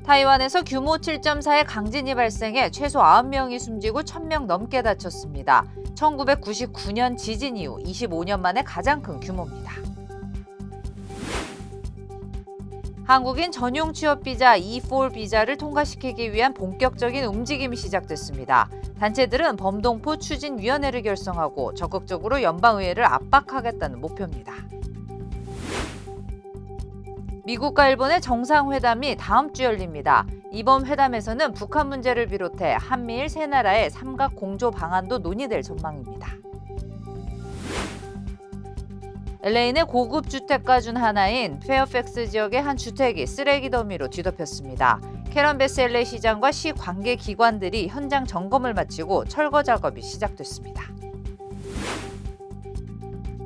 타이완에서 규모 7.4의 강진이 발생해 최소 9명이 숨지고 1,000명 넘게 다쳤습니다. 1999년 지진 이후 25년 만에 가장 큰 규모입니다. 한국인 전용 취업 비자 E4 비자를 통과시키기 위한 본격적인 움직임이 시작됐습니다. 단체들은 범동포 추진위원회를 결성하고 적극적으로 연방의회를 압박하겠다는 목표입니다. 미국과 일본의 정상회담이 다음 주 열립니다. 이번 회담에서는 북한 문제를 비롯해 한미일 세 나라의 삼각 공조 방안도 논의될 전망입니다. LA 내 고급 주택가 중 하나인 페어팩스 지역의 한 주택이 쓰레기 더미로 뒤덮였습니다. 캐런 베스 LA 시장과 시 관계 기관들이 현장 점검을 마치고 철거 작업이 시작됐습니다.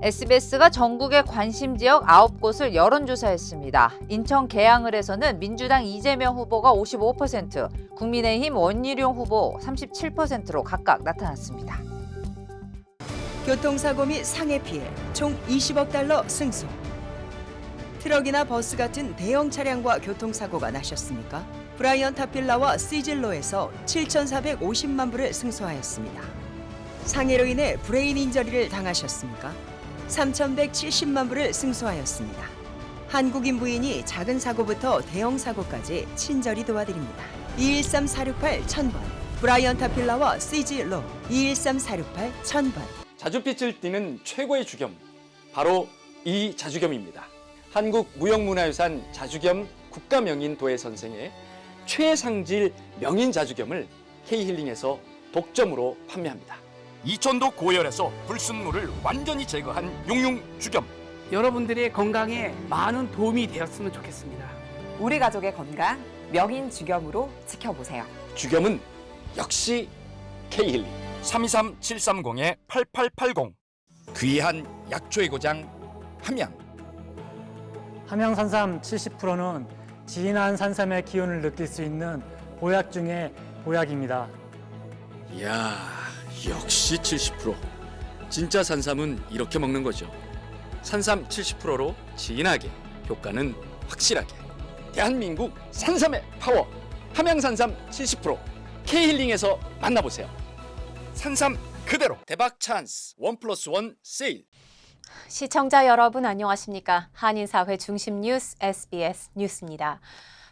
SBS가 전국의 관심 지역 9곳을 여론조사했습니다. 인천 계양을에서는 민주당 이재명 후보가 55%, 국민의힘 원희룡 후보 37%로 각각 나타났습니다. 교통사고 및 상해 피해 총 20억 달러 승소. 트럭이나 버스 같은 대형 차량과 교통사고가 나셨습니까? 브라이언 타필라와 시즐로에서 7,450만 불을 승소하였습니다. 상해로 인해 브레인 인저리를 당하셨습니까? 3,170만 불을 승소하였습니다. 한국인 부인이 작은 사고부터 대형 사고까지 친절히 도와드립니다. 213-468-1000번 브라이언 타필라와 시즐로 213-468-1000번. 자줏빛을 띠는 최고의 주겸, 바로 이 자주겸입니다. 한국무형문화유산 자주겸 국가명인 도예선생의 최상질 명인 자주겸을 K힐링에서 독점으로 판매합니다. 이천도 고열에서 불순물을 완전히 제거한 용융 주겸. 여러분들의 건강에 많은 도움이 되었으면 좋겠습니다. 우리 가족의 건강 명인 주겸으로 지켜보세요. 주겸은 역시 K힐링. 323-730-8880. 귀한 약초의 고장 함양. 함양 산삼 70%는 진한 산삼의 기운을 느낄 수 있는 보약 중의 보약입니다. 이야, 역시 70%. 진짜 산삼은 이렇게 먹는 거죠. 산삼 70%로 진하게, 효과는 확실하게. 대한민국 산삼의 파워, 함양산삼 70%. K힐링에서 만나보세요. 산삼 그대로. 대박 찬스 1+1 세일. 시청자 여러분 안녕하십니까? 한인사회 중심 뉴스 SBS 뉴스입니다.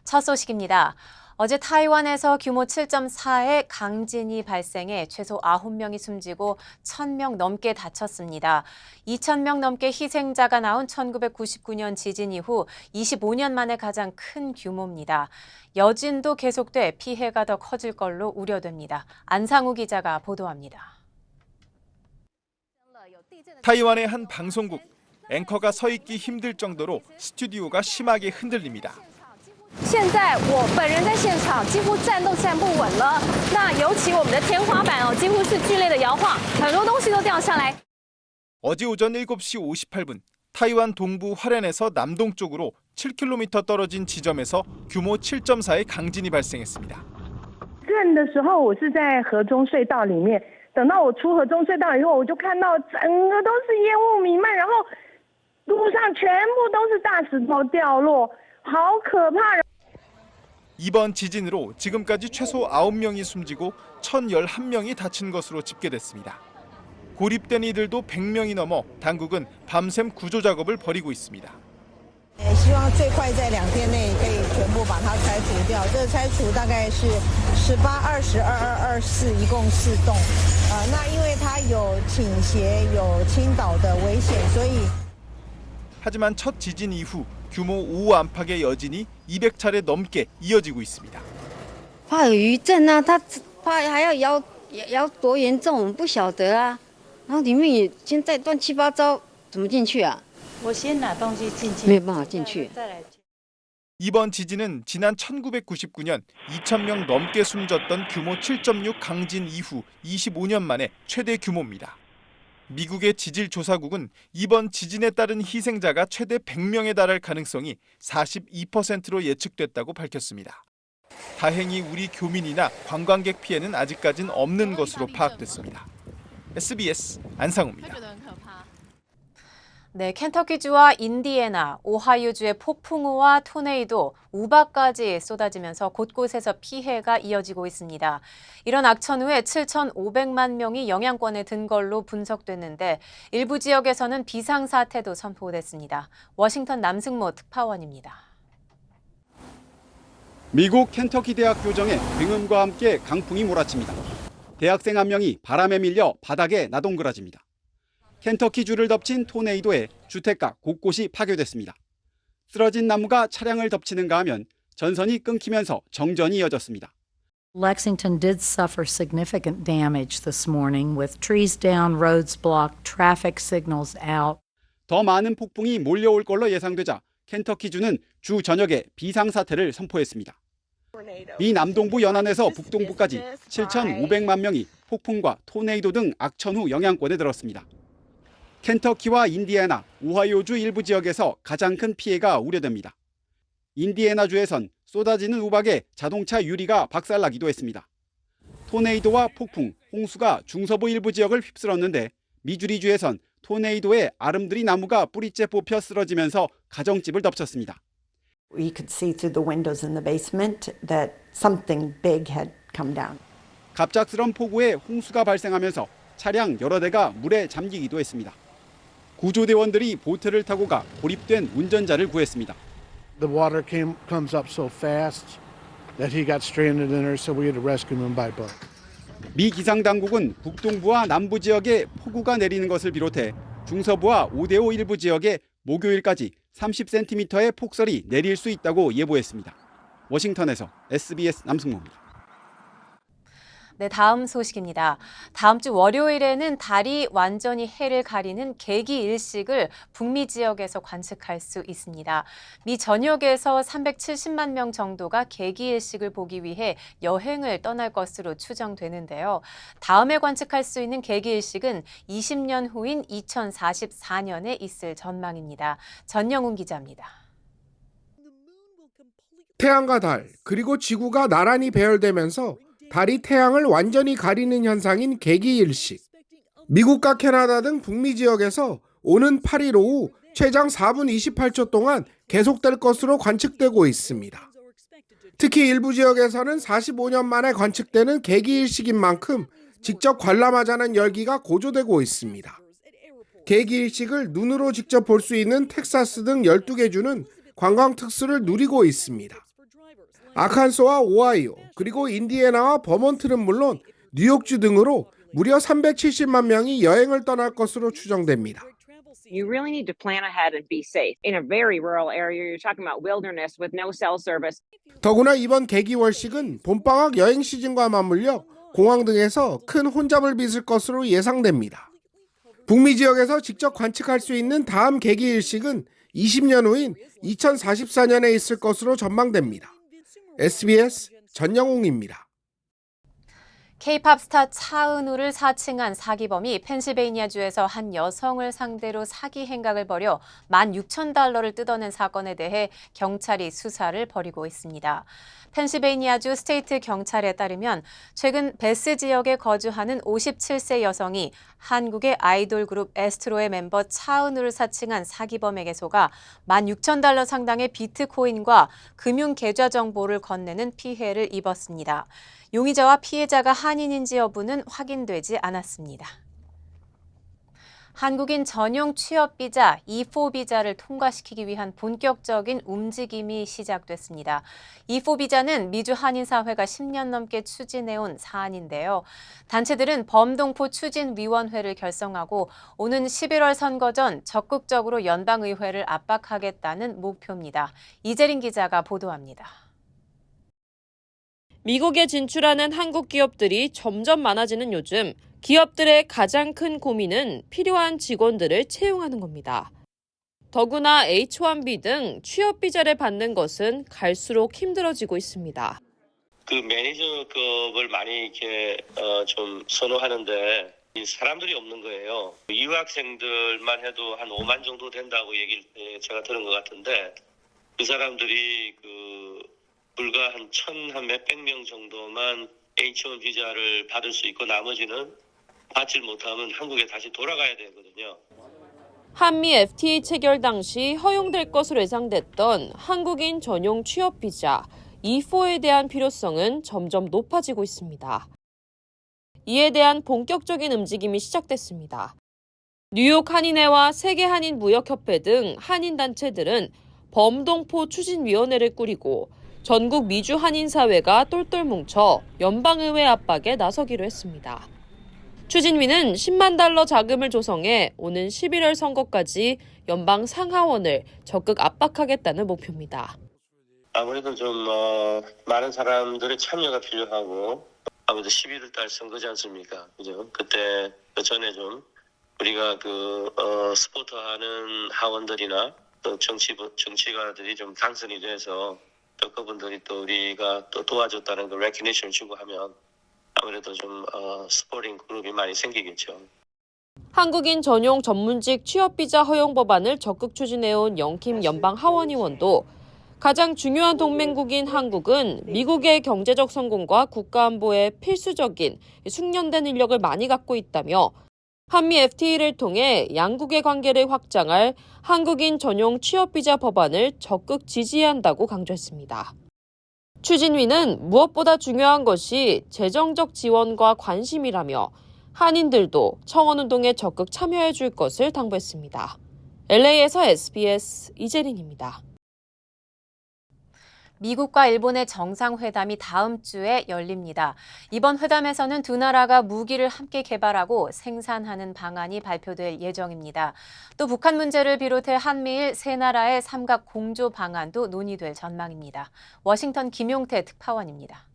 첫 소식입니다. 어제 타이완에서 규모 7.4의 강진이 발생해 최소 9명이 숨지고 1,000명 넘게 다쳤습니다. 2,000명 넘게 희생자가 나온 1999년 지진 이후 25년 만에 가장 큰 규모입니다. 여진도 계속돼 피해가 더 커질 걸로 우려됩니다. 안상우 기자가 보도합니다. 타이완의 한 방송국, 앵커가 서 있기 힘들 정도로 스튜디오가 심하게 흔들립니다. 现在我本人在现场几乎站都站不稳了。那尤其我们的天花板几乎是剧烈的摇晃，很多东西都掉下来。 어제 오전 7시 58분, 타이완 동부 화롄에서 남동쪽으로 7km 떨어진 지점에서 규모 7.4의 강진이 발생했습니다. 震的时候我是在河中隧道里面，等到我出河中隧道以后，我就看到整个都是烟雾弥漫，然后路上全部都是大石头掉落，好可怕。 이번 지진으로 지금까지 최소 9명이 숨지고 1,011명이 다친 것으로 집계됐습니다. 고립된 이들도 100명이 넘어 당국은 밤샘 구조 작업을 벌이고 있습니다. 希望最快在2天内可以全部把它拆除掉。这拆除大概是18、20、22、24，一共4栋。那因为它有倾斜、有倾倒的危险，所以 하지만 첫 지진 이후 규모 5 안팎의 여진이 200차례 넘게 이어지고 있습니다. 怕有余震啊，它怕还要摇多严重，我们不晓得啊。然后里面也现在乱七八糟，怎么进去啊？我先拿东西进去，没有办法进去。 이번 지진은 지난 1999년 2,000명 넘게 숨졌던 규모 7.6 강진 이후 25년 만에 최대 규모입니다. 미국의 지질조사국은 이번 지진에 따른 희생자가 최대 100명에 달할 가능성이 42%로 예측됐다고 밝혔습니다. 다행히 우리 교민이나 관광객 피해는 아직까진 없는 것으로 파악됐습니다. SBS 안상우입니다. 네, 켄터키주와 인디애나, 오하이오주의 폭풍우와 토네이도, 우박까지 쏟아지면서 곳곳에서 피해가 이어지고 있습니다. 이런 악천후에 7,500만 명이 영향권에 든 걸로 분석됐는데 일부 지역에서는 비상사태도 선포됐습니다. 워싱턴 남승모 특파원입니다. 미국 켄터키 대학 교정에 굉음과 함께 강풍이 몰아칩니다. 대학생 한 명이 바람에 밀려 바닥에 나동그라집니다. 켄터키주를 덮친 토네이도에 주택가 곳곳이 파괴됐습니다. 쓰러진 나무가 차량을 덮치는가 하면 전선이 끊기면서 정전이 이어졌습니다. Lexington did suffer significant damage this morning with trees down, roads blocked, traffic signals out. 더 많은 폭풍이 몰려올 걸로 예상되자 켄터키주는 주 저녁에 비상사태를 선포했습니다. 미 남동부 연안에서 북동부까지 7,500만 명이 폭풍과 토네이도 등 악천후 영향권에 들었습니다. 켄터키와 인디애나, 오하이오주 일부 지역에서 가장 큰 피해가 우려됩니다. 인디애나주에선 쏟아지는 우박에 자동차 유리가 박살나기도 했습니다. 토네이도와 폭풍, 홍수가 중서부 일부 지역을 휩쓸었는데 미주리주에선 토네이도에 아름드리 나무가 뿌리째 뽑혀 쓰러지면서 가정집을 덮쳤습니다. We could see through the windows in the basement that something big had come down. 갑작스런 폭우에 홍수가 발생하면서 차량 여러 대가 물에 잠기기도 했습니다. 구조대원들이 보트를 타고 가 고립된 운전자를 구했습니다. The water comes up so fast that he got stranded in there, so we had to rescue him by boat. 미 기상당국은 북동부와 남부 지역에 폭우가 내리는 것을 비롯해 중서부와 오데오 일부 지역에 목요일까지 30cm의 폭설이 내릴 수 있다고 예보했습니다. 워싱턴에서 SBS 남승모입니다. 네, 다음 소식입니다. 다음 주 월요일에는 달이 완전히 해를 가리는 개기일식을 북미 지역에서 관측할 수 있습니다. 미 전역에서 370만 명 정도가 개기일식을 보기 위해 여행을 떠날 것으로 추정되는데요. 다음에 관측할 수 있는 개기일식은 20년 후인 2044년에 있을 전망입니다. 전영훈 기자입니다. 태양과 달, 그리고 지구가 나란히 배열되면서 달이 태양을 완전히 가리는 현상인 개기일식. 미국과 캐나다 등 북미 지역에서 오는 8일 오후 최장 4분 28초 동안 계속될 것으로 관측되고 있습니다. 특히 일부 지역에서는 45년 만에 관측되는 개기일식인 만큼 직접 관람하자는 열기가 고조되고 있습니다. 개기일식을 눈으로 직접 볼 수 있는 텍사스 등 12개 주는 관광 특수를 누리고 있습니다. 아칸소와 오하이오, 그리고 인디애나와 버몬트는 물론 뉴욕주 등으로 무려 370만 명이 여행을 떠날 것으로 추정됩니다. You really need to plan ahead and be safe. In a very rural area, you're talking about wilderness with no cell service. 더구나 이번 개기월식은 봄방학 여행 시즌과 맞물려 공항 등에서 큰 혼잡을 빚을 것으로 예상됩니다. 북미 지역에서 직접 관측할 수 있는 다음 개기일식은 20년 후인 2044년에 있을 것으로 전망됩니다. SBS 전영웅입니다. K-팝 스타 차은우를 사칭한 사기범이 펜실베이니아주에서 한 여성을 상대로 사기 행각을 벌여 $16,000를 뜯어낸 사건에 대해 경찰이 수사를 벌이고 있습니다. 펜실베이니아주 스테이트 경찰에 따르면 최근 베스 지역에 거주하는 57세 여성이 한국의 아이돌 그룹 에스트로의 멤버 차은우를 사칭한 사기범에게 속아 $16,000 상당의 비트코인과 금융 계좌 정보를 건네는 피해를 입었습니다. 용의자와 피해자가 한인인지 여부는 확인되지 않았습니다. 한국인 전용 취업비자 E4 비자를 통과시키기 위한 본격적인 움직임이 시작됐습니다. E4 비자는 미주 한인사회가 10년 넘게 추진해온 사안인데요. 단체들은 범동포 추진위원회를 결성하고 오는 11월 선거 전 적극적으로 연방의회를 압박하겠다는 목표입니다. 이재린 기자가 보도합니다. 미국에 진출하는 한국 기업들이 점점 많아지는 요즘 기업들의 가장 큰 고민은 필요한 직원들을 채용하는 겁니다. 더구나 H-1B 등 취업 비자를 받는 것은 갈수록 힘들어지고 있습니다. 그 매니저급을 많이 이렇게 좀 선호하는데 사람들이 없는 거예요. 유학생들만 해도 한 5만 정도 된다고 얘기를 제가 들은 것 같은데 그 사람들이 불과 한 몇백 명 정도만 H-1 비자를 받을 수 있고 나머지는 받질 못하면 한국에 다시 돌아가야 되거든요. 한미 FTA 체결 당시 허용될 것으로 예상됐던 한국인 전용 취업 비자 E4에 대한 필요성은 점점 높아지고 있습니다. 이에 대한 본격적인 움직임이 시작됐습니다. 뉴욕 한인회와 세계 한인 무역협회 등 한인 단체들은 범동포 추진위원회를 꾸리고 전국 미주 한인사회가 똘똘 뭉쳐 연방의회 압박에 나서기로 했습니다. 추진위는 10만 달러 자금을 조성해 오는 11월 선거까지 연방 상하원을 적극 압박하겠다는 목표입니다. 아무래도 좀 많은 사람들의 참여가 필요하고 아무래도 11월 달 선거지 않습니까? 그죠? 그때 그 전에 좀 우리가 스포트하는 하원들이나 또 정치가들이 좀 당선이 돼서 또 그분들이 또 우리가 또 도와줬다는 그 레코니션을 주고 하면 아무래도 좀 스포팅 그룹이 많이 생기겠죠. 한국인 전용 전문직 취업비자 허용 법안을 적극 추진해온 영킴 연방 하원의원도 가장 중요한 동맹국인 한국은 미국의 경제적 성공과 국가안보에 필수적인 숙련된 인력을 많이 갖고 있다며 한미 FTA를 통해 양국의 관계를 확장할 한국인 전용 취업비자 법안을 적극 지지해야 한다고 강조했습니다. 추진위는 무엇보다 중요한 것이 재정적 지원과 관심이라며 한인들도 청원운동에 적극 참여해 줄 것을 당부했습니다. LA에서 SBS 이재린입니다. 미국과 일본의 정상회담이 다음 주에 열립니다. 이번 회담에서는 두 나라가 무기를 함께 개발하고 생산하는 방안이 발표될 예정입니다. 또 북한 문제를 비롯해 한미일 세 나라의 삼각 공조 방안도 논의될 전망입니다. 워싱턴 김용태 특파원입니다.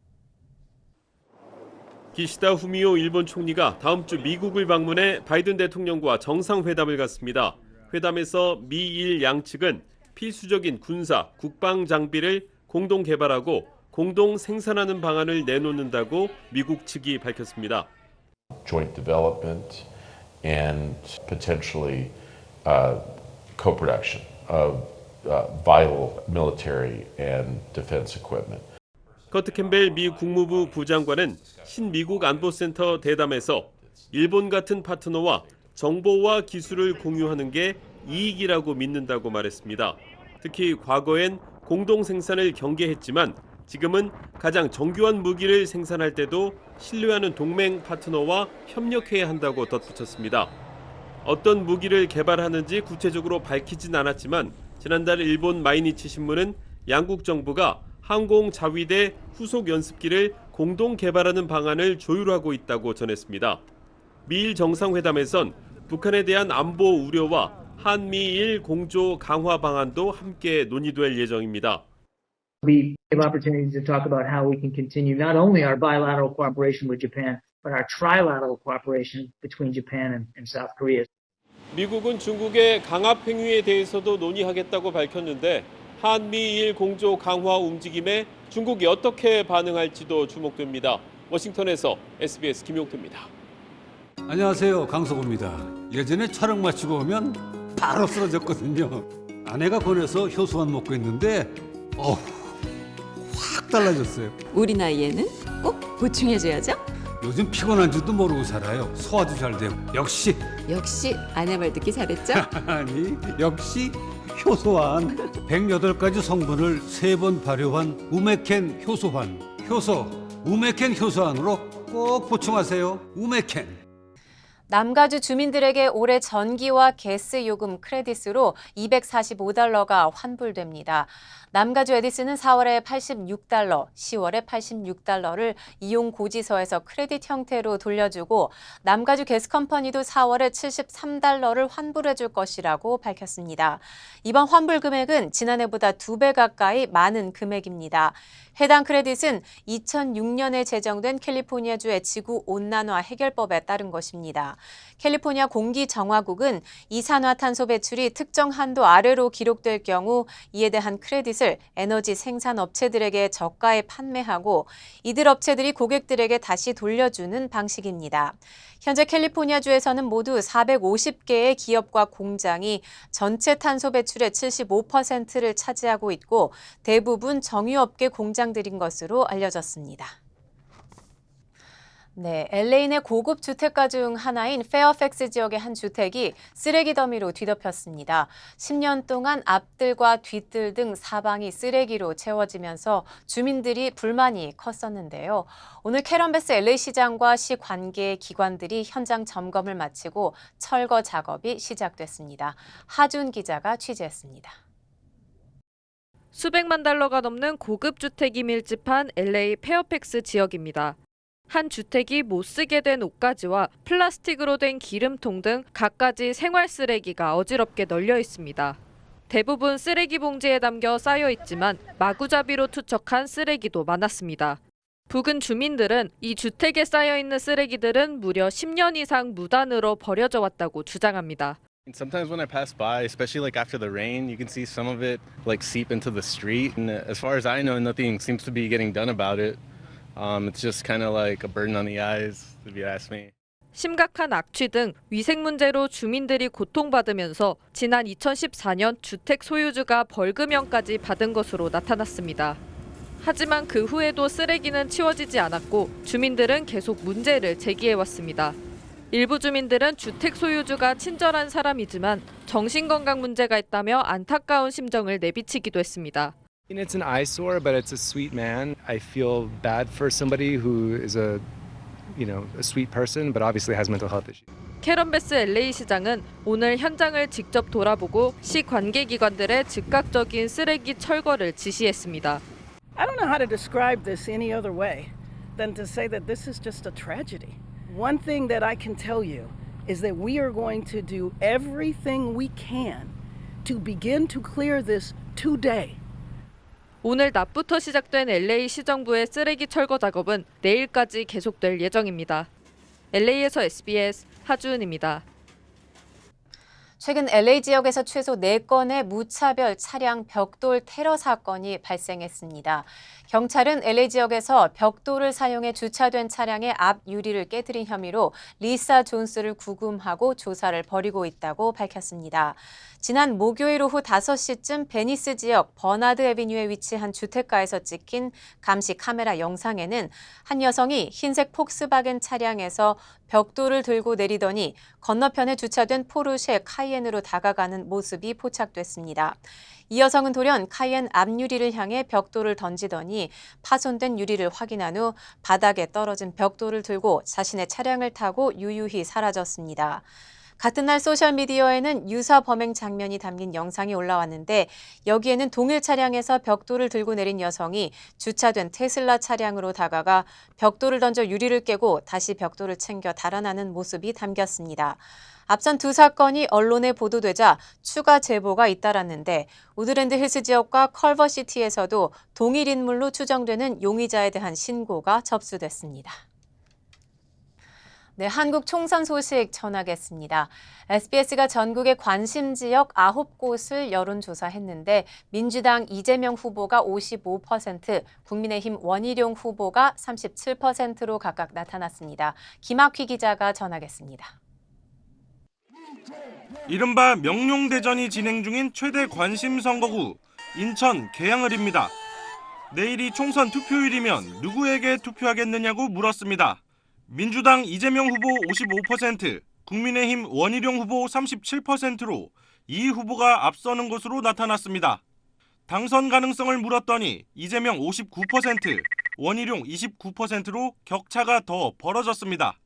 기시다 후미오 일본 총리가 다음 주 미국을 방문해 바이든 대통령과 정상회담을 갖습니다. 회담에서 미일 양측은 필수적인 군사, 국방 장비를 공동 개발하고 공동 생산하는 방안을 내놓는다고 미국 측이 밝혔습니다. Joint development and potentially co-production of vital military and defense equipment. 커트 캠벨 미 국무부 부장관은 신미국 안보센터 대담에서 일본 같은 파트너와 정보와 기술을 공유하는 게 이익이라고 믿는다고 말했습니다. 특히 과거엔 공동 생산을 경계했지만 지금은 가장 정교한 무기를 생산할 때도 신뢰하는 동맹 파트너와 협력해야 한다고 덧붙였습니다. 어떤 무기를 개발하는지 구체적으로 밝히진 않았지만 지난달 일본 마이니치 신문은 양국 정부가 항공 자위대 후속 연습기를 공동 개발하는 방안을 조율하고 있다고 전했습니다. 미일 정상회담에선 북한에 대한 안보 우려와 한미일 공조 강화 방안도 함께 논의될 예정입니다. We have opportunities to talk about how we can continue not only our bilateral cooperation with Japan, but our trilateral cooperation between Japan and South Korea. 미국은 중국의 강압 행위에 대해서도 논의하겠다고 밝혔는데 한미일 공조 강화 움직임에 중국이 어떻게 반응할지도 주목됩니다. 워싱턴에서 SBS 김용태입니다. 안녕하세요, 강석호입니다. 예전에 촬영 마치고 오면 바로 쓰러졌거든요. 아내가 권해서 효소만 먹고 있는데 확 달라졌어요. 우리 나이에는 꼭 보충해줘야죠. 요즘 피곤한 줄도 모르고 살아요. 소화도 잘 되고. 역시 아내 말 듣기 잘했죠? 아니 역시 효소환. 108가지 성분을 3번 발효한 우메켄 효소환. 효소 우메켄 효소환으로 꼭 보충하세요. 우메켄. 남가주 주민들에게 올해 전기와 가스 요금 크레딧으로 $245가 환불됩니다. 남가주 에디슨은 4월에 $86, 10월에 $86를 이용 고지서에서 크레딧 형태로 돌려주고 남가주 가스컴퍼니도 4월에 $73를 환불해 줄 것이라고 밝혔습니다. 이번 환불 금액은 지난해보다 2배 가까이 많은 금액입니다. 해당 크레딧은 2006년에 제정된 캘리포니아주의 지구온난화 해결법에 따른 것입니다. 캘리포니아 공기정화국은 이산화탄소 배출이 특정 한도 아래로 기록될 경우 이에 대한 크레딧을 에너지 생산 업체들에게 저가에 판매하고 이들 업체들이 고객들에게 다시 돌려주는 방식입니다. 현재 캘리포니아주에서는 모두 450개의 기업과 공장이 전체 탄소 배출의 75%를 차지하고 있고 대부분 정유업계 공장들인 것으로 알려졌습니다. 네, LA 내 고급 주택가 중 하나인 페어팩스 지역의 한 주택이 쓰레기 더미로 뒤덮였습니다. 10년 동안 앞뜰과 뒤뜰 등 사방이 쓰레기로 채워지면서 주민들이 불만이 컸었는데요. 오늘 캐런 베스 LA 시장과 시 관계 기관들이 현장 점검을 마치고 철거 작업이 시작됐습니다. 하준 기자가 취재했습니다. 수백만 달러가 넘는 고급 주택이 밀집한 LA 페어팩스 지역입니다. 한 주택이 못 쓰게 된 옷가지와 플라스틱으로 된 기름통 등 갖가지 생활 쓰레기가 어지럽게 널려 있습니다. 대부분 쓰레기 봉지에 담겨 쌓여 있지만 마구잡이로 투척한 쓰레기도 많았습니다. 부근 주민들은 이 주택에 쌓여 있는 쓰레기들은 무려 10년 이상 무단으로 버려져 왔다고 주장합니다. Sometimes when I pass by, especially like after the rain, you can see some of it like seep into the street. And as far as I know, nothing seems to be getting done about it. It's just kind of like a burden on the eyes, if you ask me. 심각한 악취 등 위생 문제로 주민들이 고통받으면서 지난 2014년 주택 소유주가 벌금형까지 받은 것으로 나타났습니다. 하지만 그 후에도 쓰레기는 치워지지 않았고 주민들은 계속 문제를 제기해왔습니다. 일부 주민들은 주택 소유주가 친절한 사람이지만 정신건강 문제가 있다며 안타까운 심정을 내비치기도 했습니다. It's an eyesore, but it's a sweet man. I feel bad for somebody who is a sweet person, but obviously has mental health issues. 캐런 베스 LA 시장은 오늘 현장을 직접 돌아보고 시 관계기관들의 즉각적인 쓰레기 철거를 지시했습니다. I don't know how to describe this any other way than to say that this is just a tragedy. One thing that I can tell you is that we are going to do everything we can to begin to clear this today. 오늘 낮부터 시작된 LA 시정부의 쓰레기 철거 작업은 내일까지 계속될 예정입니다. LA에서 SBS 하주은입니다. 최근 LA 지역에서 최소 4건의 무차별 차량 벽돌 테러 사건이 발생했습니다. 경찰은 LA 지역에서 벽돌을 사용해 주차된 차량의 앞 유리를 깨뜨린 혐의로 리사 존스를 구금하고 조사를 벌이고 있다고 밝혔습니다. 지난 목요일 오후 5시쯤 베니스 지역 버나드 애비뉴에 위치한 주택가에서 찍힌 감시 카메라 영상에는 한 여성이 흰색 폭스바겐 차량에서 벽돌을 들고 내리더니 건너편에 주차된 포르쉐 카이엔으로 다가가는 모습이 포착됐습니다. 이 여성은 돌연 카이엔 앞유리를 향해 벽돌을 던지더니 파손된 유리를 확인한 후 바닥에 떨어진 벽돌을 들고 자신의 차량을 타고 유유히 사라졌습니다. 같은 날 소셜미디어에는 유사 범행 장면이 담긴 영상이 올라왔는데 여기에는 동일 차량에서 벽돌을 들고 내린 여성이 주차된 테슬라 차량으로 다가가 벽돌을 던져 유리를 깨고 다시 벽돌을 챙겨 달아나는 모습이 담겼습니다. 앞선 두 사건이 언론에 보도되자 추가 제보가 잇따랐는데 우드랜드 힐스 지역과 컬버시티에서도 동일 인물로 추정되는 용의자에 대한 신고가 접수됐습니다. 네, 한국 총선 소식 전하겠습니다. SBS가 전국의 관심 지역 9곳을 여론조사했는데 민주당 이재명 후보가 55%, 국민의힘 원희룡 후보가 37%로 각각 나타났습니다. 김학휘 기자가 전하겠습니다. 이른바 명룡대전이 진행 중인 최대 관심 선거구 인천 계양을입니다. 내일이 총선 투표일이면 누구에게 투표하겠느냐고 물었습니다. 민주당 이재명 후보 55%, 국민의힘 원희룡 후보 37%로 이 후보가 앞서는 것으로 나타났습니다. 당선 가능성을 물었더니 이재명 59%, 원희룡 29%로 격차가 더 벌어졌습니다.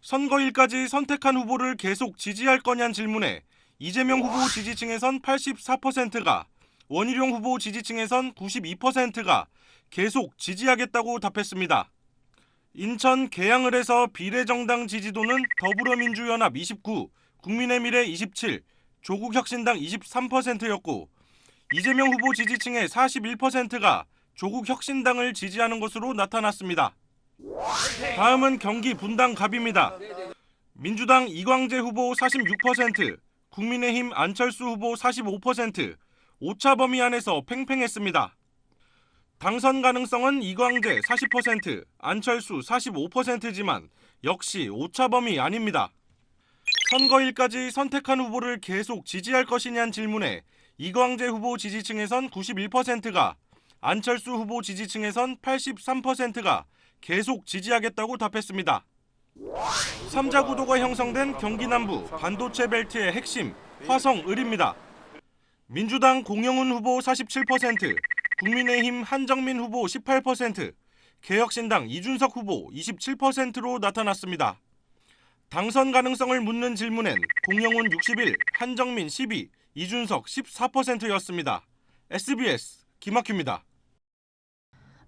선거일까지 선택한 후보를 계속 지지할 거냐는 질문에 이재명 후보 지지층에선 84%가, 원희룡 후보 지지층에선 92%가 계속 지지하겠다고 답했습니다. 인천 계양을에서 비례정당 지지도는 더불어민주연합 29, 국민의미래 27, 조국혁신당 23%였고 이재명 후보 지지층의 41%가 조국혁신당을 지지하는 것으로 나타났습니다. 다음은 경기 분당갑입니다. 민주당 이광재 후보 46%, 국민의힘 안철수 후보 45%, 오차범위 안에서 팽팽했습니다. 당선 가능성은 이광재 40%, 안철수 45%지만 역시 오차범위 아닙니다. 선거일까지 선택한 후보를 계속 지지할 것이냐는 질문에 이광재 후보 지지층에선 91%가, 안철수 후보 지지층에선 83%가 계속 지지하겠다고 답했습니다. 3자 구도가 형성된 경기 남부 반도체 벨트의 핵심 화성을입니다. 민주당 공영훈 후보 47%, 국민의힘 한정민 후보 18%, 개혁신당 이준석 후보 27%로 나타났습니다. 당선 가능성을 묻는 질문엔 공영훈 61, 한정민 12, 이준석 14%였습니다. SBS 김학규입니다.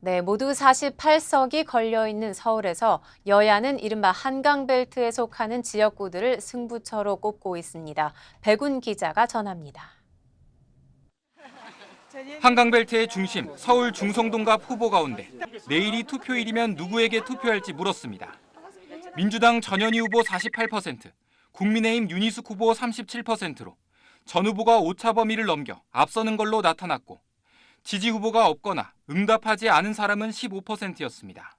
네, 모두 48석이 걸려있는 서울에서 여야는 이른바 한강벨트에 속하는 지역구들을 승부처로 꼽고 있습니다. 백운 기자가 전합니다. 한강벨트의 중심 서울 중성동갑 후보 가운데 내일이 투표일이면 누구에게 투표할지 물었습니다. 민주당 전현희 후보 48%, 국민의힘 윤희숙 후보 37%로 전 후보가 오차 범위를 넘겨 앞서는 걸로 나타났고 지지 후보가 없거나 응답하지 않은 사람은 15%였습니다.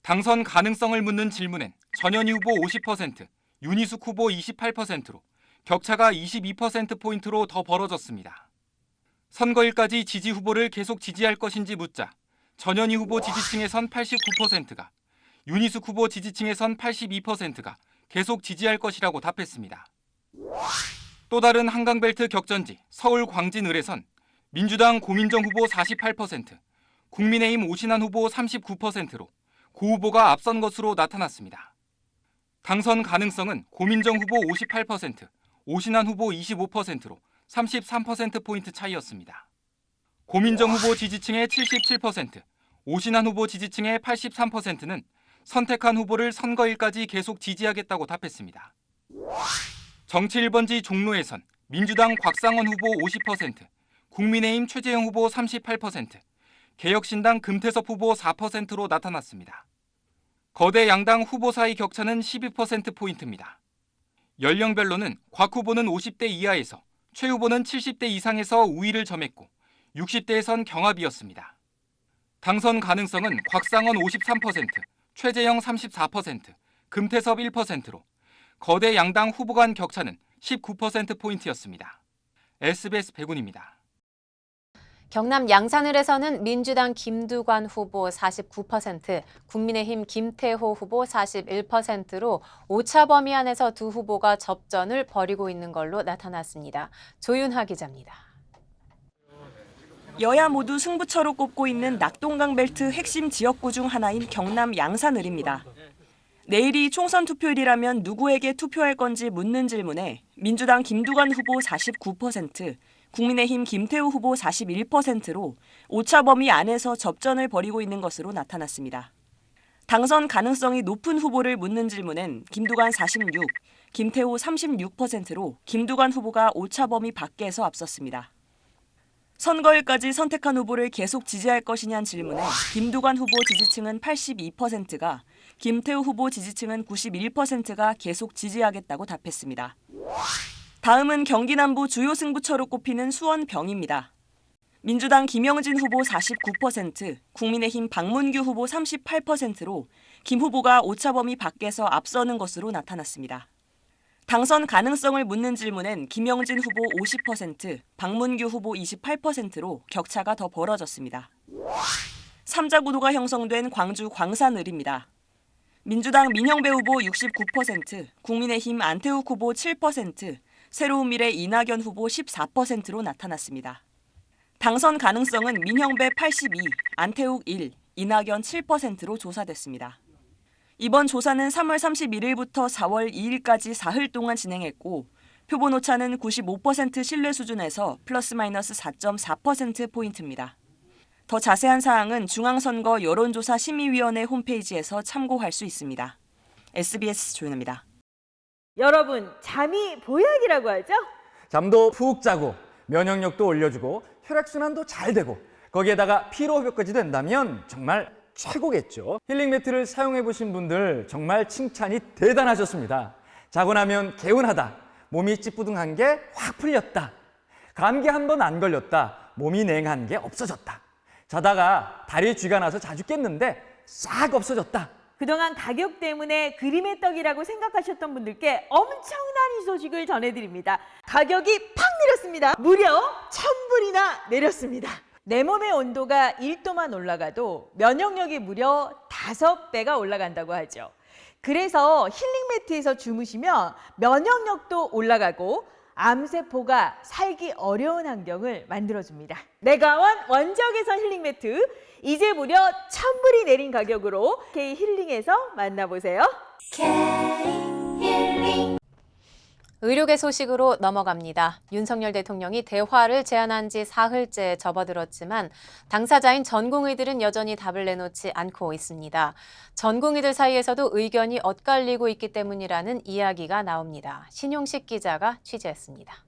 당선 가능성을 묻는 질문엔 전현희 후보 50%, 윤희숙 후보 28%로 격차가 22%포인트로 더 벌어졌습니다. 선거일까지 지지 후보를 계속 지지할 것인지 묻자 전현희 후보 지지층에선 89%가, 윤희숙 후보 지지층에선 82%가 계속 지지할 것이라고 답했습니다. 또 다른 한강벨트 격전지 서울 광진을에선 민주당 고민정 후보 48%, 국민의힘 오신환 후보 39%로 고 후보가 앞선 것으로 나타났습니다. 당선 가능성은 고민정 후보 58%, 오신환 후보 25%로 33%포인트 차이였습니다. 고민정 후보 지지층의 77%, 오신환 후보 지지층의 83%는 선택한 후보를 선거일까지 계속 지지하겠다고 답했습니다. 정치 1번지 종로에선 민주당 곽상원 후보 50%, 국민의힘 최재형 후보 38%, 개혁신당 금태섭 후보 4%로 나타났습니다. 거대 양당 후보 사이 격차는 12%포인트입니다. 연령별로는 곽 후보는 50대 이하에서 최 후보는 70대 이상에서 우위를 점했고 60대에선 경합이었습니다. 당선 가능성은 곽상원 53%, 최재형 34%, 금태섭 1%로 거대 양당 후보 간 격차는 19%포인트였습니다. SBS 백운입니다. 경남 양산을에서는 민주당 김두관 후보 49%, 국민의힘 김태호 후보 41%로 오차 범위 안에서 두 후보가 접전을 벌이고 있는 걸로 나타났습니다. 조윤하 기자입니다. 여야 모두 승부처로 꼽고 있는 낙동강벨트 핵심 지역구 중 하나인 경남 양산을입니다. 내일이 총선 투표일이라면 누구에게 투표할 건지 묻는 질문에 민주당 김두관 후보 49%, 국민의힘 김태우 후보 41%로 오차 범위 안에서 접전을 벌이고 있는 것으로 나타났습니다. 당선 가능성이 높은 후보를 묻는 질문엔 김두관 46, 김태우 36%로 김두관 후보가 오차 범위 밖에서 앞섰습니다. 선거일까지 선택한 후보를 계속 지지할 것이냐는 질문에 김두관 후보 지지층은 82%가, 김태우 후보 지지층은 91%가 계속 지지하겠다고 답했습니다. 다음은 경기 남부 주요 승부처로 꼽히는 수원병입니다. 민주당 김영진 후보 49%, 국민의힘 박문규 후보 38%로 김 후보가 오차 범위 밖에서 앞서는 것으로 나타났습니다. 당선 가능성을 묻는 질문엔 김영진 후보 50%, 박문규 후보 28%로 격차가 더 벌어졌습니다. 3자 구도가 형성된 광주 광산을입니다. 민주당 민영배 후보 69%, 국민의힘 안태욱 후보 7%, 새로운 미래 이낙연 후보 14%로 나타났습니다. 당선 가능성은 민영배 82, 안태욱 1, 이낙연 7%로 조사됐습니다. 이번 조사는 3월 31일부터 4월 2일까지 사흘 동안 진행했고 표본 오차는 95% 신뢰 수준에서 플러스 마이너스 4.4%포인트입니다. 더 자세한 사항은 중앙선거 여론조사 심의위원회 홈페이지에서 참고할 수 있습니다. SBS 조윤아입니다. 여러분, 잠이 보약이라고 하죠? 잠도 푹 자고 면역력도 올려주고 혈액순환도 잘 되고 거기에다가 피로회복까지 된다면 정말 최고겠죠. 힐링 매트를 사용해 보신 분들 정말 칭찬이 대단하셨습니다. 자고 나면 개운하다, 몸이 찌뿌둥한 게 확 풀렸다, 감기 한 번 안 걸렸다, 몸이 냉한 게 없어졌다, 자다가 다리에 쥐가 나서 자주 깼는데 싹 없어졌다. 그동안 가격 때문에 그림의 떡이라고 생각하셨던 분들께 엄청난 이 소식을 전해드립니다. 가격이 팍 내렸습니다. 무려 1000불이나 내렸습니다. 내 몸의 온도가 1도만 올라가도 면역력이 무려 5배가 올라간다고 하죠. 그래서 힐링 매트에서 주무시면 면역력도 올라가고 암세포가 살기 어려운 환경을 만들어줍니다. 내가원 원적외선 힐링 매트, 이제 무려 1,000불이 내린 가격으로 K힐링에서 만나보세요. K힐링. 의료계 소식으로 넘어갑니다. 윤석열 대통령이 대화를 제안한 지 사흘째 접어들었지만 당사자인 전공의들은 여전히 답을 내놓지 않고 있습니다. 전공의들 사이에서도 의견이 엇갈리고 있기 때문이라는 이야기가 나옵니다. 신용식 기자가 취재했습니다.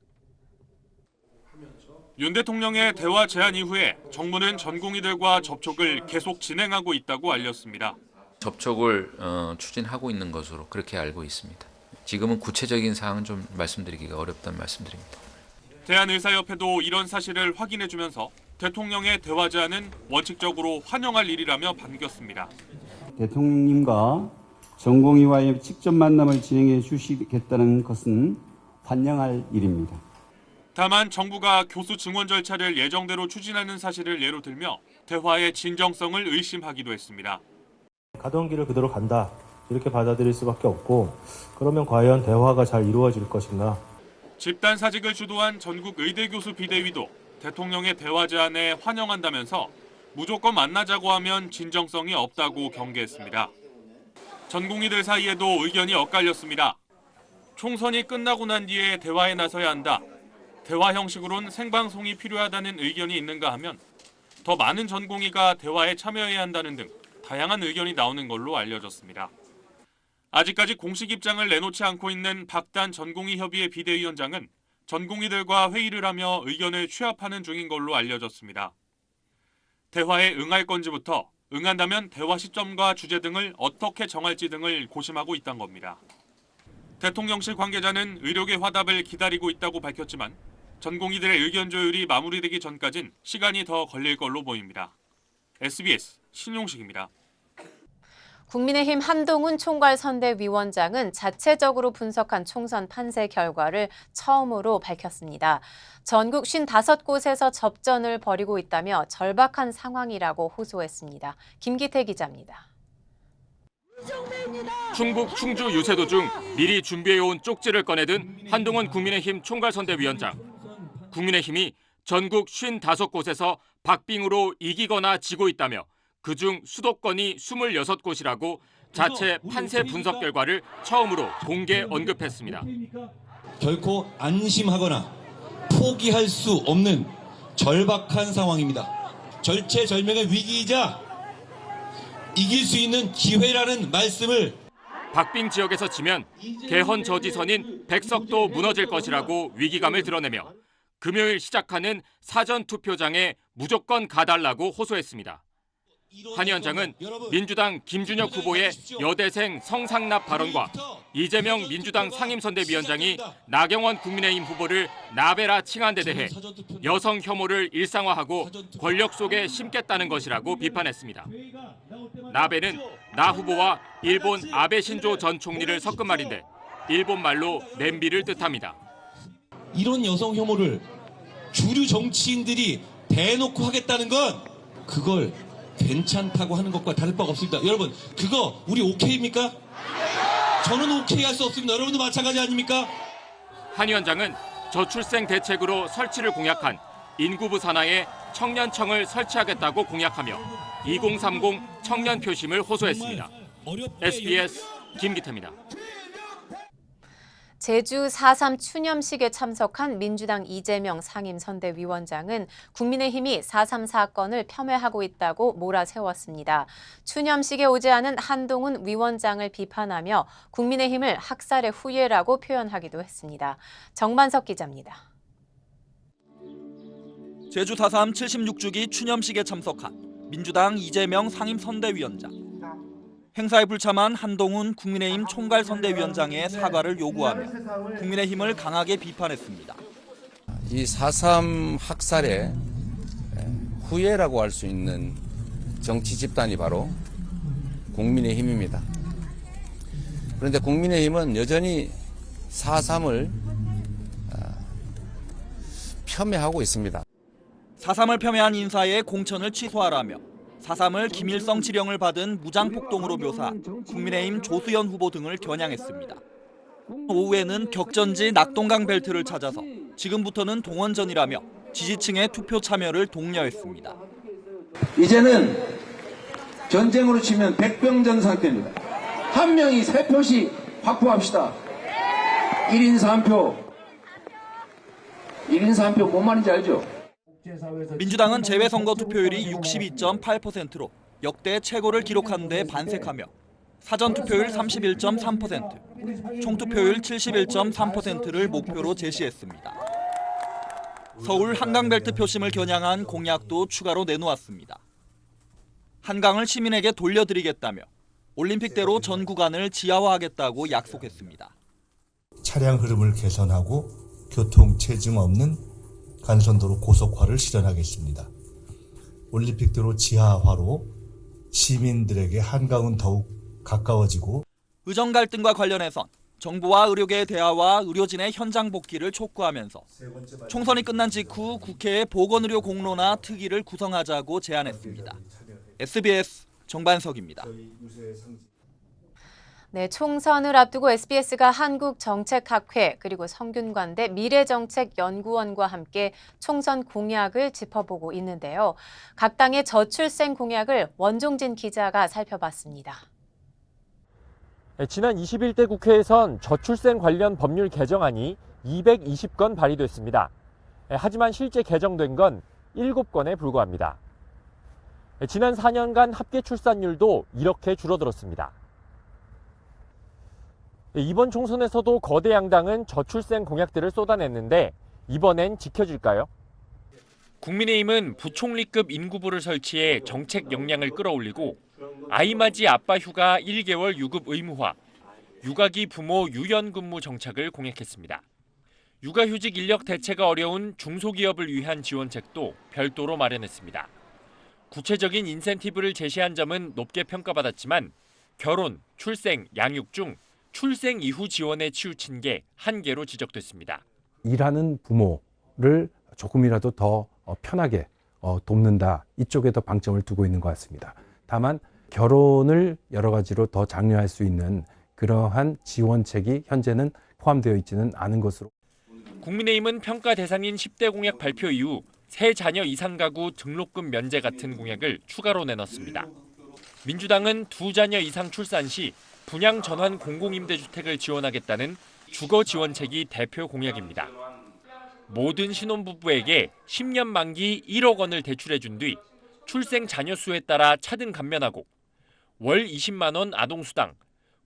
윤 대통령의 대화 제안 이후에 정부는 전공의들과 접촉을 계속 진행하고 있다고 알렸습니다. 접촉을 추진하고 있는 것으로 그렇게 알고 있습니다. 지금은 구체적인 사항은 좀 말씀드리기가 어렵다는 말씀드립니다. 대한의사협회도 이런 사실을 확인해주면서 대통령의 대화 제안은 원칙적으로 환영할 일이라며 반겼습니다. 대통령님과 전공의와의 직접 만남을 진행해 주시겠다는 것은 환영할 일입니다. 다만 정부가 교수 증원 절차를 예정대로 추진하는 사실을 예로 들며 대화의 진정성을 의심하기도 했습니다. 가던 길을 그대로 간다. 이렇게 받아들일 수밖에 없고 그러면 과연 대화가 잘 이루어질 것인가. 집단 사직을 주도한 전국 의대 교수 비대위도 대통령의 대화 제안에 환영한다면서 무조건 만나자고 하면 진정성이 없다고 경계했습니다. 전공의들 사이에도 의견이 엇갈렸습니다. 총선이 끝나고 난 뒤에 대화에 나서야 한다. 대화 형식으론 생방송이 필요하다는 의견이 있는가 하면 더 많은 전공의가 대화에 참여해야 한다는 등 다양한 의견이 나오는 걸로 알려졌습니다. 아직까지 공식 입장을 내놓지 않고 있는 박단 전공의협의회 비대위원장은 전공의들과 회의를 하며 의견을 취합하는 중인 걸로 알려졌습니다. 대화에 응할 건지부터 응한다면 대화 시점과 주제 등을 어떻게 정할지 등을 고심하고 있다는 겁니다. 대통령실 관계자는 의료계 화답을 기다리고 있다고 밝혔지만 전공의들의 의견 조율이 마무리되기 전까진 시간이 더 걸릴 걸로 보입니다. SBS 신용식입니다. 국민의힘 한동훈 총괄선대위원장은 자체적으로 분석한 총선 판세 결과를 처음으로 밝혔습니다. 전국 55곳에서 접전을 벌이고 있다며 절박한 상황이라고 호소했습니다. 김기태 기자입니다. 충북 충주 유세도 중 미리 준비해온 쪽지를 꺼내든 한동훈 국민의힘 총괄선대위원장. 국민의힘이 전국 55곳에서 박빙으로 이기거나 지고 있다며 그중 수도권이 26곳이라고 자체 판세 분석 결과를 처음으로 공개 언급했습니다. 결코 안심하거나 포기할 수 없는 절박한 상황입니다. 절체절명의 위기이자 이길 수 있는 기회라는 말씀을 박빙 지역에서 지면 개헌 저지선인 백석도 무너질 것이라고 위기감을 드러내며 금요일 시작하는 사전투표장에 무조건 가달라고 호소했습니다. 한 위원장은 민주당 김준혁 후보의 여대생 성상납 발언과 이재명 민주당 상임선대위원장이 나경원 국민의힘 후보를 나베라 칭한 데 대해 여성 혐오를 일상화하고 권력 속에 심겠다는 것이라고 비판했습니다. 나베는 나 후보와 일본 아베 신조 전 총리를 섞은 말인데 일본 말로 냄비를 뜻합니다. 이런 여성 혐오를 주류 정치인들이 대놓고 하겠다는 건 그걸 괜찮다고 하는 것과 다를 바가 없습니다. 여러분, 그거 우리 오케이입니까? 저는 오케이 할 수 없습니다. 여러분도 마찬가지 아닙니까? 한 위원장은 저출생 대책으로 설치를 공약한 인구부 산하에 청년청을 설치하겠다고 공약하며 2030 청년 표심을 호소했습니다. SBS 김기태입니다. 제주 4.3 추념식에 참석한 민주당 이재명 상임선대위원장은 국민의힘이 4.3 사건을 폄훼하고 있다고 몰아세웠습니다. 추념식에 오지 않은 한동훈 위원장을 비판하며 국민의힘을 학살의 후예라고 표현하기도 했습니다. 정만석 기자입니다. 제주 4.3 76주기 추념식에 참석한 민주당 이재명 상임선대위원장. 행사에 불참한 한동훈 국민의힘 총괄선대위원장의 사과를 요구하며 국민의힘을 강하게 비판했습니다. 이 4.3 학살의 후예라고 할 수 있는 정치 집단이 바로 국민의힘입니다. 그런데 국민의힘은 여전히 4.3을 폄훼하고 있습니다. 4.3을 폄훼한 인사의 공천을 취소하라며 4.3을 김일성 지령을 받은 무장폭동으로 묘사한 국민의힘 조수연 후보 등을 겨냥했습니다. 오후에는 격전지 낙동강 벨트를 찾아서 지금부터는 동원전이라며 지지층의 투표 참여를 독려했습니다. 이제는 전쟁으로 치면 백병전 상태입니다. 한 명이 3표씩 확보합시다. 1인 3표. 1인 3표 뭔 말인지 알죠? 민주당은 재외선거 투표율이 62.8%로 역대 최고를 기록한 데 반색하며 사전투표율 31.3%, 총투표율 71.3%를 목표로 제시했습니다. 서울 한강벨트 표심을 겨냥한 공약도 추가로 내놓았습니다. 한강을 시민에게 돌려드리겠다며 올림픽대로 전 구간을 지하화하겠다고 약속했습니다. 차량 흐름을 개선하고 교통 체증 없는 간선도로 고속화를 실현하겠습니다. 올림픽대로 지하화로 시민들에게 한강은 더욱 가까워지고 의정 갈등과 관련해선 정부와 의료계의 대화와 의료진의 현장 복귀를 촉구하면서 총선이 끝난 직후 국회에 보건의료 공론화 특위를 구성하자고 제안했습니다. SBS 정반석입니다. 네, 총선을 앞두고 SBS가 한국정책학회 그리고 성균관대 미래정책연구원과 함께 총선 공약을 짚어보고 있는데요. 각 당의 저출생 공약을 원종진 기자가 살펴봤습니다. 지난 21대 국회에선 저출생 관련 법률 개정안이 220건 발의됐습니다. 하지만 실제 개정된 건 7건에 불과합니다. 지난 4년간 합계 출산율도 이렇게 줄어들었습니다. 이번 총선에서도 거대 양당은 저출생 공약들을 쏟아냈는데 이번엔 지켜질까요? 국민의힘은 부총리급 인구부를 설치해 정책 역량을 끌어올리고 아이맞이 아빠 휴가 1개월 유급 의무화, 육아기 부모 유연근무 정착을 공약했습니다. 육아휴직 인력 대체가 어려운 중소기업을 위한 지원책도 별도로 마련했습니다. 구체적인 인센티브를 제시한 점은 높게 평가받았지만 결혼, 출생, 양육 중 출생 이후 지원에 치우친 게 한계로 지적됐습니다. 일하는 부모를 조금이라도 더 편하게 돕는다. 이쪽에 더 방점을 두고 있는 것 같습니다. 다만 결혼을 여러 가지로 더 장려할 수 있는 그러한 지원책이 현재는 포함되어 있지는 않은 것으로. 국민의힘은 평가 대상인 10대 공약 발표 이후 세 자녀 이상 가구 등록금 면제 같은 공약을 추가로 내놨습니다. 민주당은 2자녀 이상 출산 시 분양 전환 공공임대주택을 지원하겠다는 주거 지원책이 대표 공약입니다. 모든 신혼부부에게 10년 만기 1억 원을 대출해준 뒤 출생 자녀 수에 따라 차등 감면하고 월 20만 원 아동수당,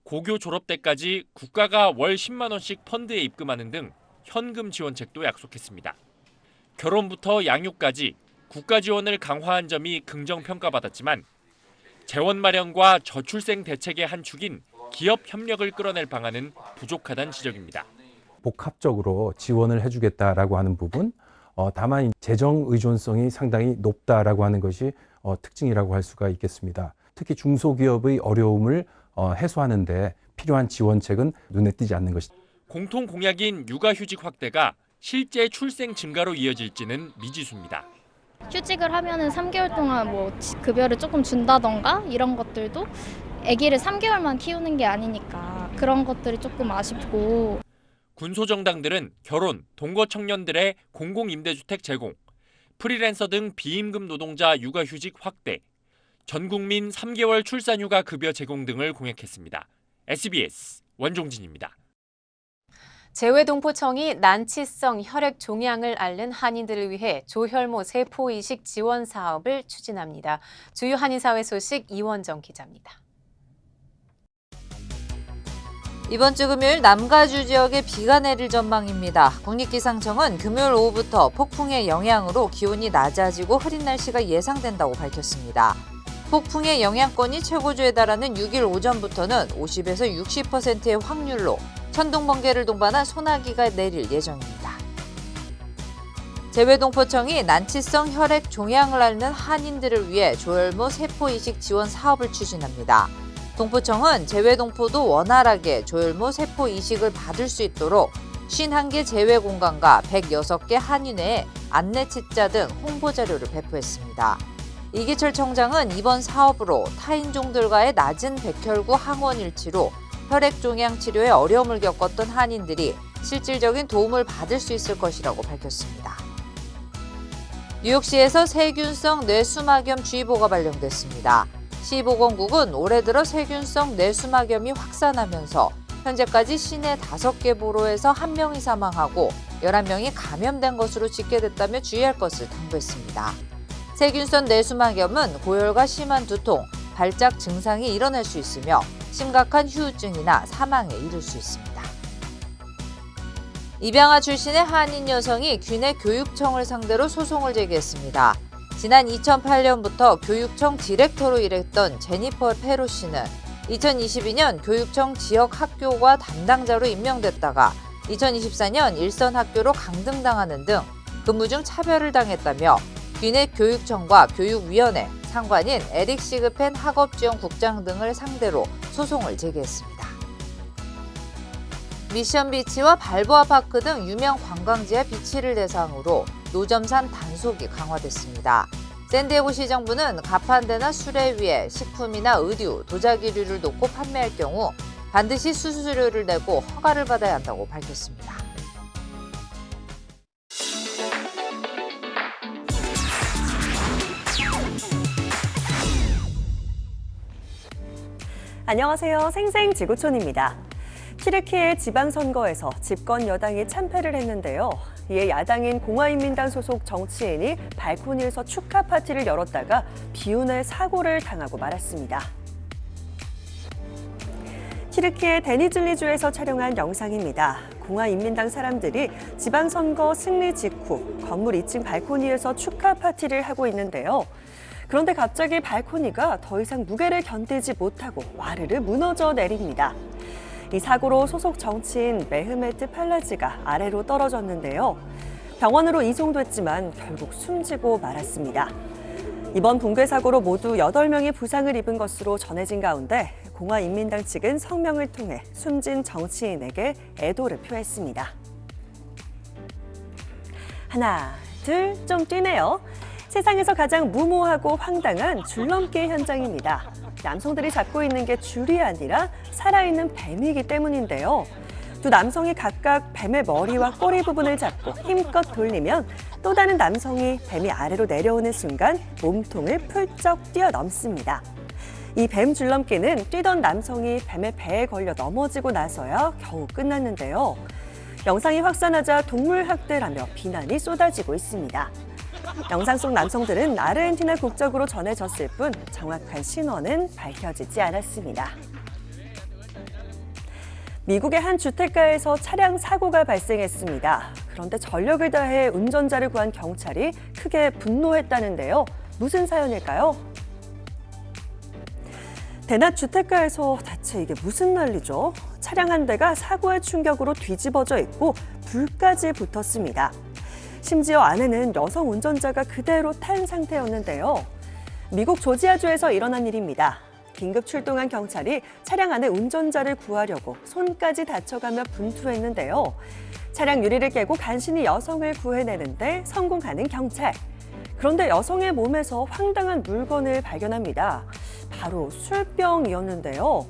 고교 졸업 때까지 국가가 월 10만 원씩 펀드에 입금하는 등 현금 지원책도 약속했습니다. 결혼부터 양육까지 국가 지원을 강화한 점이 긍정평가받았지만 재원 마련과 저출생 대책의 한 축인 기업 협력을 끌어낼 방안은 부족하다는 지적입니다. 복합적으로 지원을 해주겠다라고 하는 부분, 다만 재정 의존성이 상당히 높다라고 하는 것이 특징이라고 할 수가 있겠습니다. 특히 중소기업의 어려움을 해소하는 데 필요한 지원책은 눈에 띄지 않는 것이다. 공통 공약인 육아휴직 확대가 실제 출생 증가로 이어질지는 미지수입니다. 휴직을 하면은 3개월 동안 뭐 급여를 조금 준다던가 이런 것들도 아기를 3개월만 키우는 게 아니니까 그런 것들이 조금 아쉽고. 군소정당들은 결혼, 동거 청년들의 공공임대주택 제공, 프리랜서 등 비임금 노동자 육아휴직 확대, 전국민 3개월 출산휴가 급여 제공 등을 공약했습니다. SBS 원종진입니다. 재외동포청이 난치성 혈액 종양을 앓는 한인들을 위해 조혈모 세포이식 지원 사업을 추진합니다. 주요 한인사회 소식 이원정 기자입니다. 이번 주 금요일 남가주 지역에 비가 내릴 전망입니다. 국립기상청은 금요일 오후부터 폭풍의 영향으로 기온이 낮아지고 흐린 날씨가 예상된다고 밝혔습니다. 폭풍의 영향권이 최고조에 달하는 6일 오전부터는 50에서 60%의 확률로 천둥 번개를 동반한 소나기가 내릴 예정입니다. 재외동포청이 난치성 혈액 종양을 앓는 한인들을 위해 조혈모 세포 이식 지원 사업을 추진합니다. 동포청은 재외동포도 원활하게 조혈모 세포 이식을 받을 수 있도록 51개 재외공간과 106개 한인회에 안내 책자 등 홍보 자료를 배포했습니다. 이기철 청장은 이번 사업으로 타인종들과의 낮은 백혈구 항원 일치로 혈액종양 치료에 어려움을 겪었던 한인들이 실질적인 도움을 받을 수 있을 것이라고 밝혔습니다. 뉴욕시에서 세균성 뇌수막염 주의보가 발령됐습니다. 시보건국은 올해 들어 세균성 뇌수막염이 확산하면서 현재까지 시내 5개 보로에서 1명이 사망하고 11명이 감염된 것으로 집계됐다며 주의할 것을 당부했습니다. 세균성 뇌수막염은 고열과 심한 두통, 발작 증상이 일어날 수 있으며 심각한 후유증이나 사망에 이를 수 있습니다. 입양아 출신의 한인 여성이 귀내 교육청을 상대로 소송을 제기했습니다. 지난 2008년부터 교육청 디렉터로 일했던 제니퍼 페로 씨는 2022년 교육청 지역 학교과 담당자로 임명됐다가 2024년 일선 학교로 강등당하는 등 근무 중 차별을 당했다며 귀내 교육청과 교육위원회, 상관인 에릭 시그펜 학업지원국장 등을 상대로 소송을 제기했습니다. 미션비치와 발보아 파크 등 유명 관광지의 비치를 대상으로 노점산 단속이 강화됐습니다. 샌디에고시 정부는 가판대나 수레 위에 식품이나 의류, 도자기류를 놓고 판매할 경우 반드시 수수료를 내고 허가를 받아야 한다고 밝혔습니다. 안녕하세요. 생생지구촌입니다. 튀르키예 지방선거에서 집권 여당이 참패를 했는데요. 이에 야당인 공화인민당 소속 정치인이 발코니에서 축하 파티를 열었다가 비운의 사고를 당하고 말았습니다. 튀르키예 데니즐리주에서 촬영한 영상입니다. 공화인민당 사람들이 지방선거 승리 직후 건물 2층 발코니에서 축하 파티를 하고 있는데요. 그런데 갑자기 발코니가 더 이상 무게를 견디지 못하고 와르르 무너져 내립니다. 이 사고로 소속 정치인 메흐메트 팔라지가 아래로 떨어졌는데요. 병원으로 이송됐지만 결국 숨지고 말았습니다. 이번 붕괴 사고로 모두 8명이 부상을 입은 것으로 전해진 가운데 공화인민당 측은 성명을 통해 숨진 정치인에게 애도를 표했습니다. 하나, 둘, 좀 뛰네요. 세상에서 가장 무모하고 황당한 줄넘기 현장입니다. 남성들이 잡고 있는 게 줄이 아니라 살아있는 뱀이기 때문인데요. 두 남성이 각각 뱀의 머리와 꼬리 부분을 잡고 힘껏 돌리면 또 다른 남성이 뱀이 아래로 내려오는 순간 몸통을 풀쩍 뛰어넘습니다. 이 뱀 줄넘기는 뛰던 남성이 뱀의 배에 걸려 넘어지고 나서야 겨우 끝났는데요. 영상이 확산하자 동물 학대라며 비난이 쏟아지고 있습니다. 영상 속 남성들은 아르헨티나 국적으로 전해졌을 뿐 정확한 신원은 밝혀지지 않았습니다. 미국의 한 주택가에서 차량 사고가 발생했습니다. 그런데 전력을 다해 운전자를 구한 경찰이 크게 분노했다는데요. 무슨 사연일까요? 대낮 주택가에서 대체 이게 무슨 난리죠? 차량 한 대가 사고의 충격으로 뒤집어져 있고 불까지 붙었습니다. 심지어 안에는 여성 운전자가 그대로 탄 상태였는데요. 미국 조지아주에서 일어난 일입니다. 긴급 출동한 경찰이 차량 안에 운전자를 구하려고 손까지 다쳐가며 분투했는데요. 차량 유리를 깨고 간신히 여성을 구해내는데 성공하는 경찰. 그런데 여성의 몸에서 황당한 물건을 발견합니다. 바로 술병이었는데요.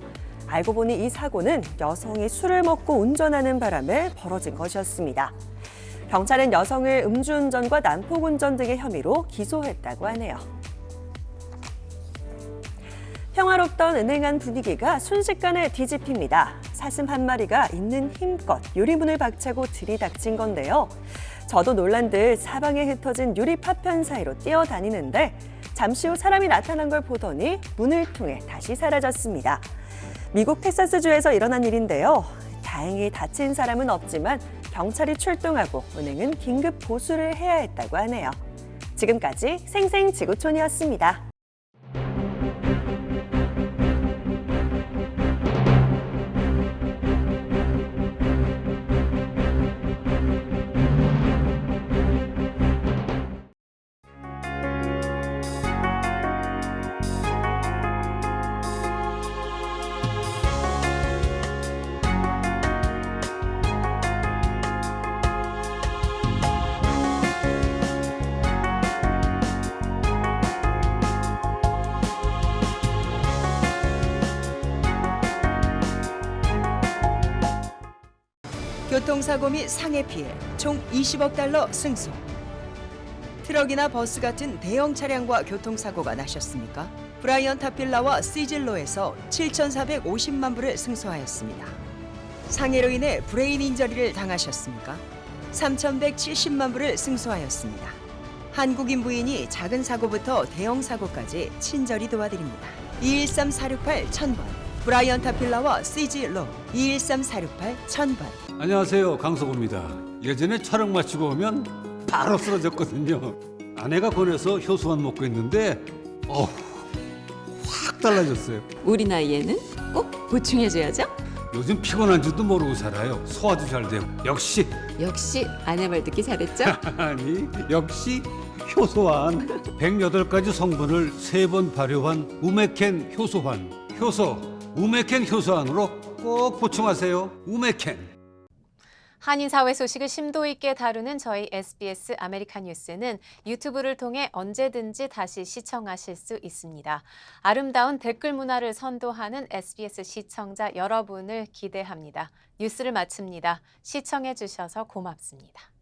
알고 보니 이 사고는 여성이 술을 먹고 운전하는 바람에 벌어진 것이었습니다. 경찰은 여성을 음주운전과 난폭운전 등의 혐의로 기소했다고 하네요. 평화롭던 은행안 분위기가 순식간에 뒤집힙니다. 사슴 한 마리가 있는 힘껏 유리문을 박차고 들이닥친 건데요. 저도 놀란 듯 사방에 흩어진 유리 파편 사이로 뛰어다니는데 잠시 후 사람이 나타난 걸 보더니 문을 통해 다시 사라졌습니다. 미국 텍사스주에서 일어난 일인데요. 다행히 다친 사람은 없지만 경찰이 출동하고 은행은 긴급 보수를 해야 했다고 하네요. 지금까지 생생지구촌이었습니다. 교통사고 및 상해 피해 총 20억 달러 승소. 트럭이나 버스 같은 대형 차량과 교통사고가 나셨습니까? 브라이언 타필라와 시즐로에서 7,450만 불을 승소하였습니다. 상해로 인해 브레인 인저리를 당하셨습니까? 3,170만 불을 승소하였습니다. 한국인 부인이 작은 사고부터 대형 사고까지 친절히 도와드립니다. 213-468-1000번 브라이언 타필라와 시즐로 213-468-1000번. 안녕하세요, 강석호입니다. 예전에 촬영 마치고 오면 바로 쓰러졌거든요. 아내가 권해서 효소만 먹고 있는데 확 달라졌어요. 우리 나이에는 꼭 보충해줘야죠. 요즘 피곤한 줄도 모르고 살아요. 소화도 잘 되고. 역시 아내 말 듣기 잘했죠? 아니 역시 효소환. 108가지 성분을 3번 발효한 우메켄 효소환. 효소 우메켄 효소환으로 꼭 보충하세요. 우메켄. 한인 사회 소식을 심도 있게 다루는 저희 SBS 아메리칸 뉴스는 유튜브를 통해 언제든지 다시 시청하실 수 있습니다. 아름다운 댓글 문화를 선도하는 SBS 시청자 여러분을 기대합니다. 뉴스를 마칩니다. 시청해 주셔서 고맙습니다.